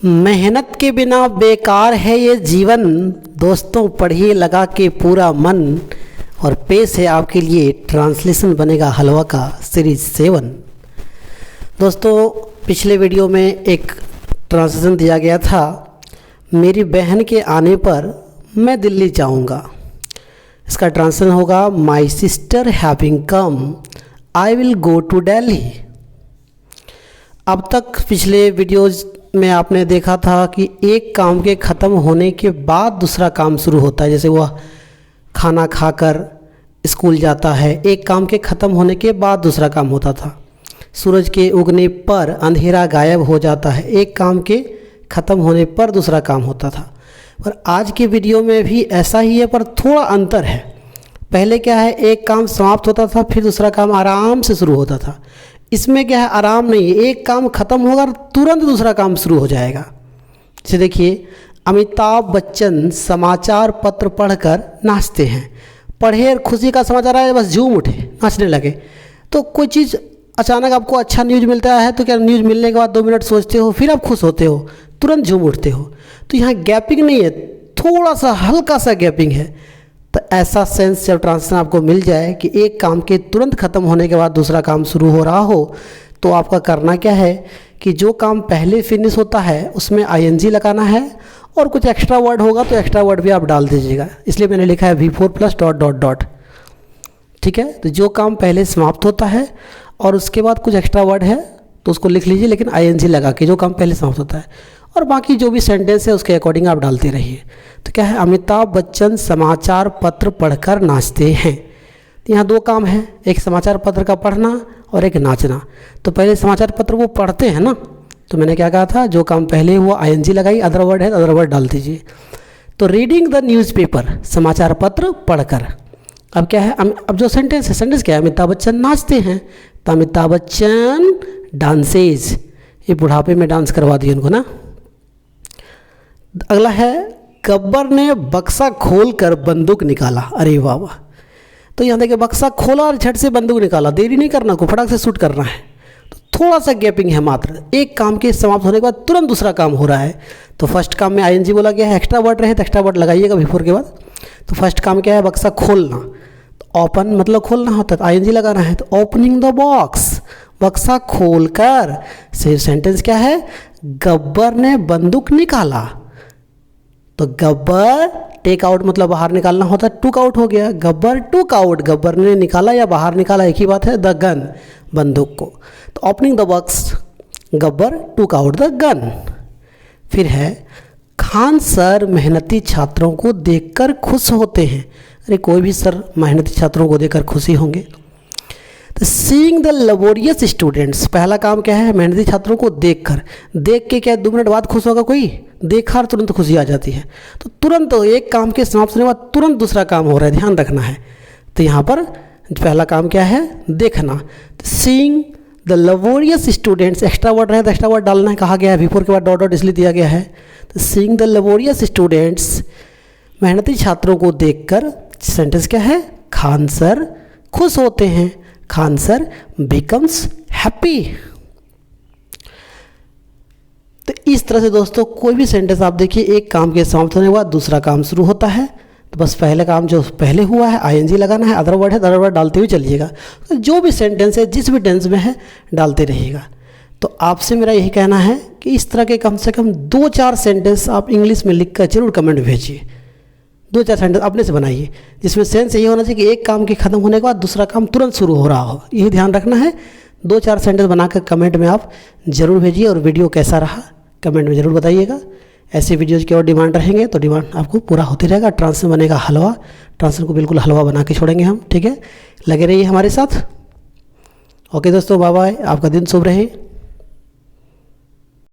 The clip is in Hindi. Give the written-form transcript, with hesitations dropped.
मेहनत के बिना बेकार है ये जीवन, दोस्तों पढ़िए लगा के पूरा मन। और पेश है आपके लिए ट्रांसलेशन बनेगा हलवा का सीरीज 7। दोस्तों पिछले वीडियो में एक ट्रांसलेशन दिया गया था, मेरी बहन के आने पर मैं दिल्ली जाऊंगा। इसका ट्रांसलेशन होगा my sister having come I will go to Delhi. अब तक पिछले वीडियोज़ में आपने देखा था कि एक काम के ख़त्म होने के बाद दूसरा काम शुरू होता है। जैसे वह खाना खाकर स्कूल जाता है, एक काम के ख़त्म होने के बाद दूसरा काम होता था। सूरज के उगने पर अंधेरा गायब हो जाता है, एक काम के ख़त्म होने पर दूसरा काम होता था। पर आज के वीडियो में भी ऐसा ही है, पर थोड़ा अंतर है। पहले क्या है, एक काम समाप्त होता था फिर दूसरा काम आराम से शुरू होता था। इसमें क्या है, आराम नहीं है, एक काम ख़त्म होगा और तुरंत दूसरा काम शुरू हो जाएगा। जैसे देखिए, अमिताभ बच्चन समाचार पत्र पढ़कर नाचते हैं। पढ़े और खुशी का समाचार आया, बस झूम उठे, नाचने लगे। तो कोई चीज़ अचानक आपको अच्छा न्यूज़ मिलता है तो क्या न्यूज़ मिलने के बाद 2 मिनट सोचते हो, फिर आप खुश होते हो, तुरंत झूम उठते हो। तो यहाँ गैपिंग नहीं है, थोड़ा सा हल्का सा गैपिंग है। तो ऐसा सेंस जब ट्रांसलेशन आपको मिल जाए कि एक काम के तुरंत ख़त्म होने के बाद दूसरा काम शुरू हो रहा हो, तो आपका करना क्या है कि जो काम पहले फिनिश होता है उसमें आईएनजी लगाना है, और कुछ एक्स्ट्रा वर्ड होगा तो एक्स्ट्रा वर्ड भी आप डाल दीजिएगा। इसलिए मैंने लिखा है V4 plus dot dot dot. ठीक है, तो जो काम पहले समाप्त होता है और उसके बाद कुछ एक्स्ट्रा वर्ड है तो उसको लिख लीजिए, लेकिन आईएनजी लगा के, जो काम पहले समाप्त होता है। और बाकी जो भी सेंटेंस है उसके अकॉर्डिंग आप डालते रहिए। तो क्या है, अमिताभ बच्चन समाचार पत्र पढ़कर नाचते हैं। तो यहाँ 2 काम है, एक समाचार पत्र का पढ़ना और एक नाचना। तो पहले समाचार पत्र वो पढ़ते हैं ना, तो मैंने क्या कहा था, जो काम पहले हुआ आईएनजी लगाई, अदर वर्ड है अदर वर्ड डाल दीजिए। तो रीडिंग द न्यूज़पेपर, समाचार पत्र पढ़कर। अब क्या है, अब जो सेंटेंस है, सेंटेंस क्या है, अमिताभ बच्चन नाचते हैं, तो अमिताभ बच्चन डांसेज, ये बुढ़ापे में डांस करवा दिए उनको ना। अगला है, गब्बर ने बक्सा खोल कर बंदूक निकाला। अरे वाह वाह। तो यहाँ देखिए, बक्सा खोला और झट से बंदूक निकाला, देरी नहीं करना, को फटाक से शूट करना है। तो थोड़ा सा गैपिंग है मात्र, एक काम के समाप्त होने के बाद तुरंत दूसरा काम हो रहा है। तो फर्स्ट काम में आईएनजी बोला गया है, एक्स्ट्रा वर्ड रहे तो एक्स्ट्रा वर्ड लगाइएगा V4 के बाद। तो फर्स्ट काम क्या है, बक्सा खोलना। तो ओपन मतलब खोलना होता है, तो आईएनजी लगाना है। तो ओपनिंग द बॉक्स, बक्सा खोलकर। सेम सेंटेंस क्या है, गब्बर ने बंदूक निकाला। तो गब्बर टेक आउट मतलब बाहर निकालना होता है, टुक आउट हो गया, गब्बर टुक आउट, गब्बर ने निकाला या बाहर निकाला, एक ही बात है, द गन, बंदूक को। तो opening the box, Gabbar took out the gun. फिर है, खान सर मेहनती छात्रों को देखकर खुश होते हैं। अरे कोई भी सर मेहनती छात्रों को देखकर खुशी होंगे। तो सीइंग द लेबोरियस स्टूडेंट्स, पहला काम क्या है, मेहनती छात्रों को देखकर। देख के क्या 2 मिनट बाद खुश होगा कोई, देखा और तुरंत खुशी आ जाती है। तो तुरंत एक काम के समाप्त होने के बाद तुरंत दूसरा काम हो रहा है, ध्यान रखना है। तो यहाँ पर पहला काम क्या है, देखना। तो seeing the laborious students, extra word रहे तो एक्स्ट्रा वर्ड डालना है, कहा गया है V4 के बाद डॉट डॉट इसलिए दिया गया है। तो सीइंग द लेबोरियस स्टूडेंट्स, मेहनती छात्रों को देखकर, सेंटेंस क्या है, खान सर खुश होते हैं, खान सर बिकम्स हैप्पी। तो इस तरह से दोस्तों कोई भी सेंटेंस आप देखिए, एक काम के समाप्त होने के बाद दूसरा काम शुरू होता है। तो बस पहले काम जो पहले हुआ है आईएनजी लगाना है, अदर वर्ड है अदर वर्ड डालते हुए चलिएगा। तो जो भी सेंटेंस है, जिस भी टेंस में है, डालते रहिएगा। तो आपसे मेरा यही कहना है कि इस तरह के कम से कम 2-4 सेंटेंस आप इंग्लिश में लिख कर जरूर कमेंट भेजिए। 2-4 सेंटेंस अपने से बनाइए, जिसमें सेंस यही होना चाहिए कि एक काम के ख़त्म होने के बाद दूसरा काम तुरंत शुरू हो रहा हो। यही ध्यान रखना है। 2-4 सेंटेंस बनाकर कमेंट में आप ज़रूर भेजिए, और वीडियो कैसा रहा कमेंट में ज़रूर बताइएगा। ऐसे वीडियोज़ की और डिमांड रहेंगे तो डिमांड आपको पूरा होते रहेगा। ट्रांसलेशन बनेगा हलवा, ट्रांसलेशन को बिल्कुल हलवा बना के छोड़ेंगे हम। ठीक है, लगे रहिए हमारे साथ। ओके दोस्तों, बाय बाय, आपका दिन शुभ रहे।